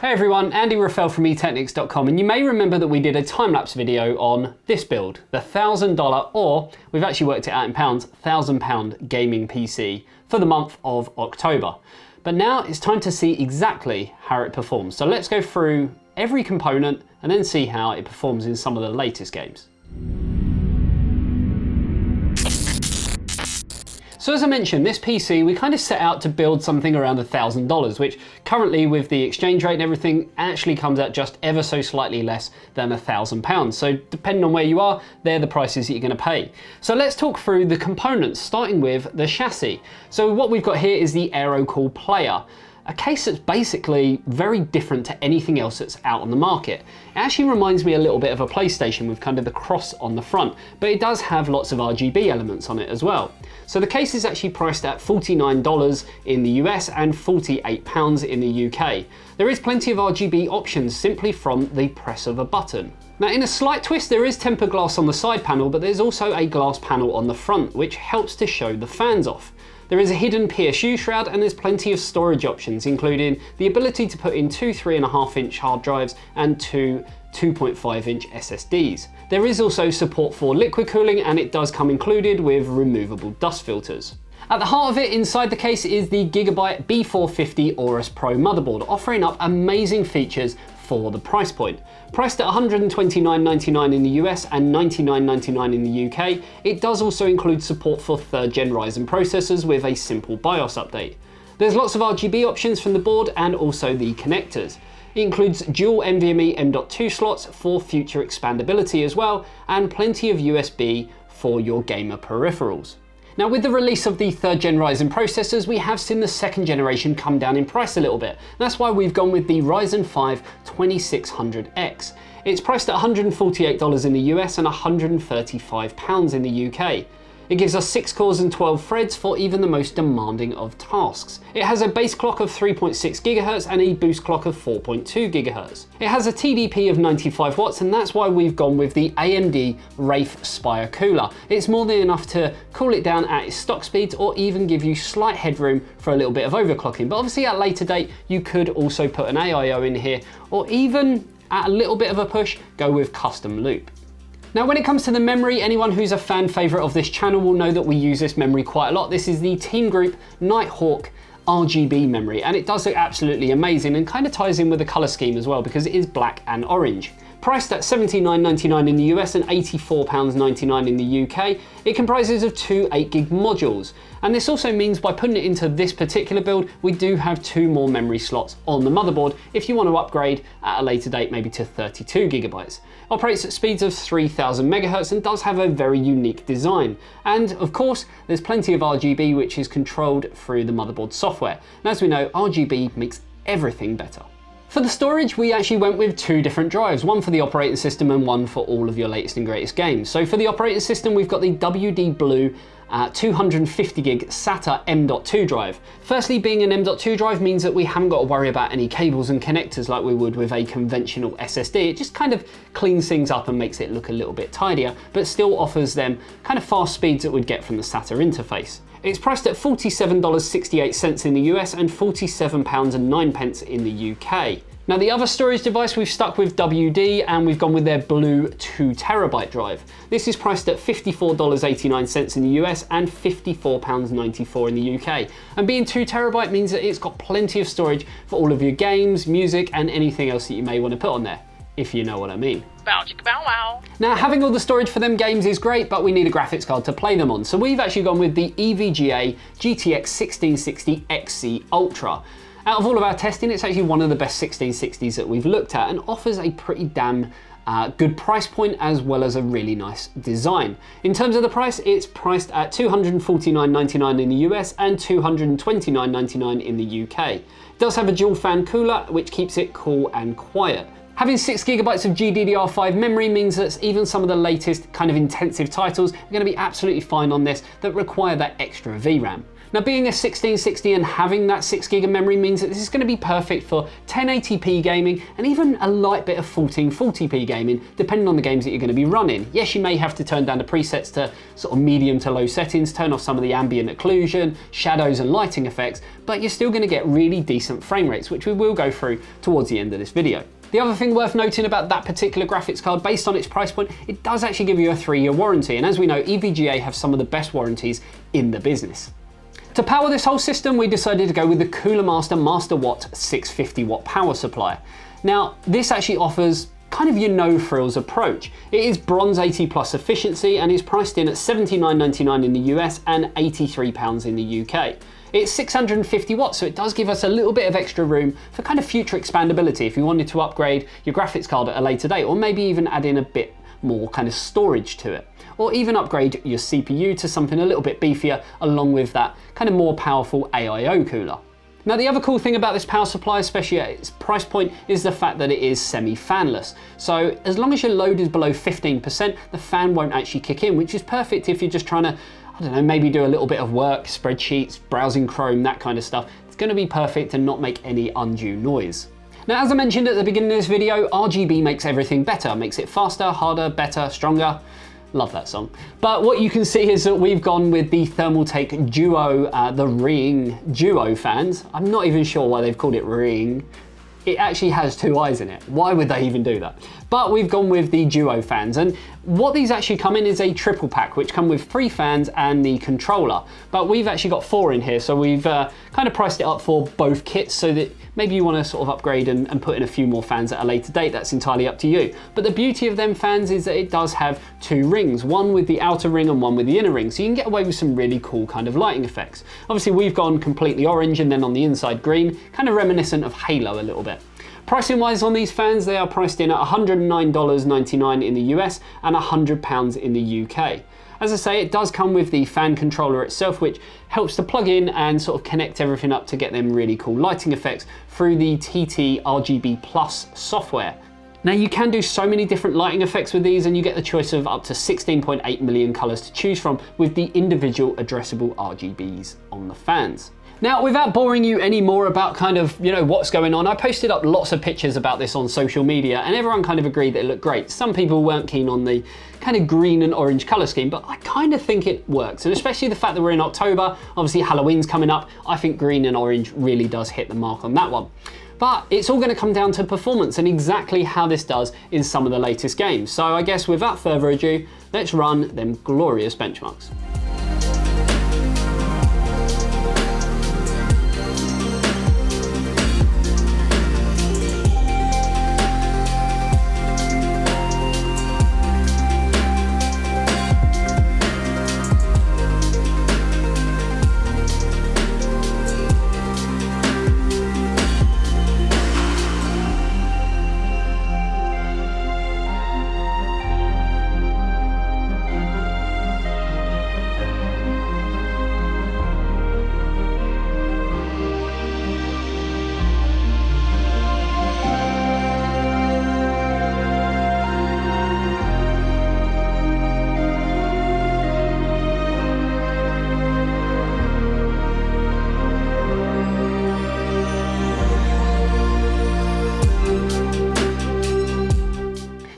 Hey everyone, Andy Raffel from eTeknix.com, and you may remember that we did a time-lapse video on this build, the $1,000, or we've actually worked it out in pounds, £1,000 gaming PC for the month of October. But now it's time to see exactly how it performs. So let's go through every component and then see how it performs in some of the latest games. So as I mentioned, this PC, we kind of set out to build something around $1,000, which currently with the exchange rate and everything actually comes out just ever so slightly less than £1,000. So depending on where you are, they're the prices that you're gonna pay. So let's talk through the components, starting with the chassis. So what we've got here is the AeroCool Player, a case that's basically very different to anything else that's out on the market. It actually reminds me a little bit of a PlayStation with kind of the cross on the front, but it does have lots of RGB elements on it as well. So the case is actually priced at $49 in the US and £48 in the UK. There is plenty of RGB options simply from the press of a button. Now in a slight twist, there is tempered glass on the side panel, but there's also a glass panel on the front, which helps to show the fans off. There is a hidden PSU shroud and there's plenty of storage options, including the ability to put in two 3.5-inch hard drives and two 2.5-inch SSDs. There is also support for liquid cooling, and it does come included with removable dust filters. At the heart of it, inside the case, is the Gigabyte B450 Aorus Pro motherboard, offering up amazing features for the price point. Priced at $129.99 in the US and $99.99 in the UK, it does also include support for 3rd gen Ryzen processors with a simple BIOS update. There's lots of RGB options from the board and also the connectors. It includes dual NVMe M.2 slots for future expandability as well, and plenty of USB for your gamer peripherals. Now with the release of the 3rd gen Ryzen processors, we have seen the 2nd generation come down in price a little bit. That's why we've gone with the Ryzen 5 2600X. It's priced at $148 in the US and £135 in the UK. It gives us 6 cores and 12 threads for even the most demanding of tasks. It has a base clock of 3.6 GHz and a boost clock of 4.2 GHz. It has a TDP of 95 watts, and that's why we've gone with the AMD Wraith Spire cooler. It's more than enough to cool it down at its stock speeds or even give you slight headroom for a little bit of overclocking. But obviously at a later date, you could also put an AIO in here, or even at a little bit of a push, go with custom loop. Now when it comes to the memory, anyone who's a fan favourite of this channel will know that we use this memory quite a lot. This is the Team Group Nighthawk RGB memory, and it does look absolutely amazing and kind of ties in with the colour scheme as well because it is black and orange. Priced at $79.99 in the US and £84.99 in the UK, it comprises of two 8GB modules. And this also means by putting it into this particular build, we do have 2 more memory slots on the motherboard if you want to upgrade at a later date, maybe to 32GB. Operates at speeds of 3000 MHz and does have a very unique design. And of course, there's plenty of RGB which is controlled through the motherboard software. And as we know, RGB makes everything better. For the storage, we actually went with 2 different drives, one for the operating system and one for all of your latest and greatest games. So for the operating system, we've got the WD Blue 250GB SATA M.2 drive. Firstly, being an M.2 drive means that we haven't got to worry about any cables and connectors like we would with a conventional SSD. It just kind of cleans things up and makes it look a little bit tidier, but still offers them kind of fast speeds that we'd get from the SATA interface. It's priced at $47.68 in the US and £47.09 in the UK. Now the other storage device, we've stuck with WD and we've gone with their Blue 2TB drive. This is priced at $54.89 in the US and £54.94 in the UK. And being 2TB means that it's got plenty of storage for all of your games, music and anything else that you may want to put on there, if you know what I mean. Bow chicka bow wow. Now having all the storage for them games is great, but we need a graphics card to play them on. So we've actually gone with the EVGA GTX 1660 XC Ultra. Out of all of our testing, it's actually one of the best 1660s that we've looked at and offers a pretty damn good price point as well as a really nice design. In terms of the price, it's priced at $249.99 in the US and $229.99 in the UK. It does have a dual fan cooler, which keeps it cool and quiet. Having 6GB of GDDR5 memory means that even some of the latest kind of intensive titles are going to be absolutely fine on this that require that extra VRAM. Now, being a 1660 and having that 6 gig of memory means that this is going to be perfect for 1080p gaming and even a light bit of 1440p gaming, depending on the games that you're going to be running. Yes, you may have to turn down the presets to sort of medium to low settings, turn off some of the ambient occlusion, shadows and lighting effects, but you're still going to get really decent frame rates, which we will go through towards the end of this video. The other thing worth noting about that particular graphics card, based on its price point, it does actually give you a 3-year warranty, and as we know, EVGA have some of the best warranties in the business. To power this whole system, we decided to go with the Cooler Master MasterWatt 650 watt power supply. Now, this actually offers kind of your no-frills approach. It is bronze 80 plus efficiency and is priced in at $79.99 in the US and £83 in the UK. It's 650 watts, so it does give us a little bit of extra room for kind of future expandability if you wanted to upgrade your graphics card at a later date, or maybe even add in a bit more kind of storage to it, or even upgrade your CPU to something a little bit beefier along with that kind of more powerful AIO cooler. Now, the other cool thing about this power supply, especially at its price point, is the fact that it is semi-fanless. So as long as your load is below 15%, the fan won't actually kick in, which is perfect if you're just trying to, I don't know, maybe do a little bit of work, spreadsheets, browsing Chrome, that kind of stuff. It's going to be perfect and not make any undue noise. Now, as I mentioned at the beginning of this video, RGB makes everything better, makes it faster, harder, better, stronger. Love that song. But what you can see is that we've gone with the Thermaltake Duo, the Ring Duo fans. I'm not even sure why they've called it Ring. It actually has 2 eyes in it. Why would they even do that? But we've gone with the Duo fans, and what these actually come in is a triple pack, which come with 3 fans and the controller. But we've actually got 4 in here, so we've kind of priced it up for both kits so that maybe you want to sort of upgrade and put in a few more fans at a later date. That's entirely up to you. But the beauty of them fans is that it does have 2 rings, one with the outer ring and one with the inner ring, so you can get away with some really cool kind of lighting effects. Obviously, we've gone completely orange and then on the inside green, kind of reminiscent of Halo a little bit. Pricing wise on these fans, they are priced in at $109.99 in the US and £100 in the UK. As I say, it does come with the fan controller itself, which helps to plug in and sort of connect everything up to get them really cool lighting effects through the TT RGB Plus software. Now, you can do so many different lighting effects with these, and you get the choice of up to 16.8 million colors to choose from with the individual addressable RGBs on the fans. Now, without boring you any more about kind of, what's going on, I posted up lots of pictures about this on social media and everyone kind of agreed that it looked great. Some people weren't keen on the kind of green and orange color scheme, but I kind of think it works. And especially the fact that we're in October, obviously Halloween's coming up, I think green and orange really does hit the mark on that one. But it's all going to come down to performance and exactly how this does in some of the latest games. So I guess without further ado, let's run them glorious benchmarks.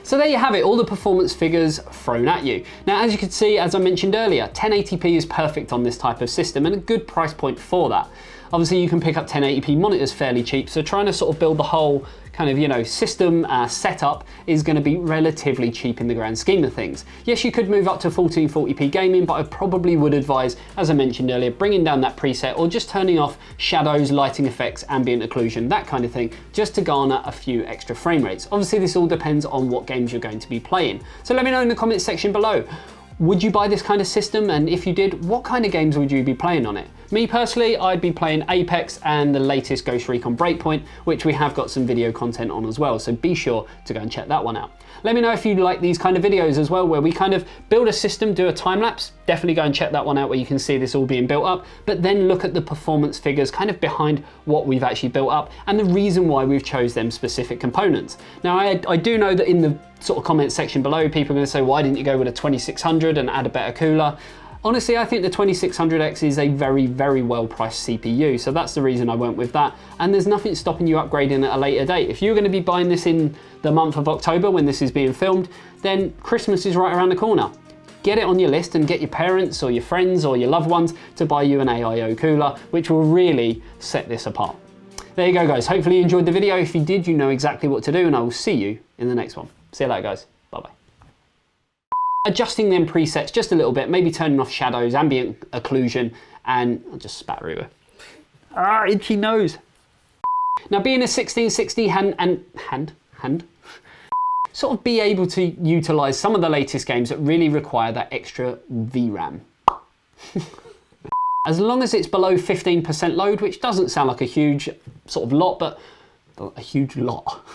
So there you have it, all the performance figures thrown at you. Now, as you can see, as I mentioned earlier, 1080p is perfect on this type of system and a good price point for that. Obviously, you can pick up 1080p monitors fairly cheap, so trying to sort of build the whole kind of, system setup is going to be relatively cheap in the grand scheme of things. Yes, you could move up to 1440p gaming, but I probably would advise, as I mentioned earlier, bringing down that preset or just turning off shadows, lighting effects, ambient occlusion, that kind of thing, just to garner a few extra frame rates. Obviously, this all depends on what games you're going to be playing. So let me know in the comments section below. Would you buy this kind of system? And if you did, what kind of games would you be playing on it? Me personally, I'd be playing Apex and the latest Ghost Recon Breakpoint, which we have got some video content on as well, so be sure to go and check that one out. Let me know if you like these kind of videos as well, where we kind of build a system, do a time lapse. Definitely go and check that one out where you can see this all being built up, but then look at the performance figures kind of behind what we've actually built up and the reason why we've chose them specific components. Now, I do know that in the sort of comment section below, people are going to say, why didn't you go with a 2600 and add a better cooler? Honestly, I think the 2600X is a very, very well-priced CPU, so that's the reason I went with that. And there's nothing stopping you upgrading at a later date. If you're going to be buying this in the month of October when this is being filmed, then Christmas is right around the corner. Get it on your list and get your parents or your friends or your loved ones to buy you an AIO cooler, which will really set this apart. There you go, guys. Hopefully you enjoyed the video. If you did, you know exactly what to do, and I will see you in the next one. See you later, guys. Bye-bye. Adjusting them presets just a little bit, maybe turning off shadows, ambient occlusion, and I'll just spat everywhere. Ah, itchy nose. Now, being a 1660 hand, sort of be able to utilize some of the latest games that really require that extra VRAM. As long as it's below 15% load, which doesn't sound like a huge sort of lot, but a huge lot.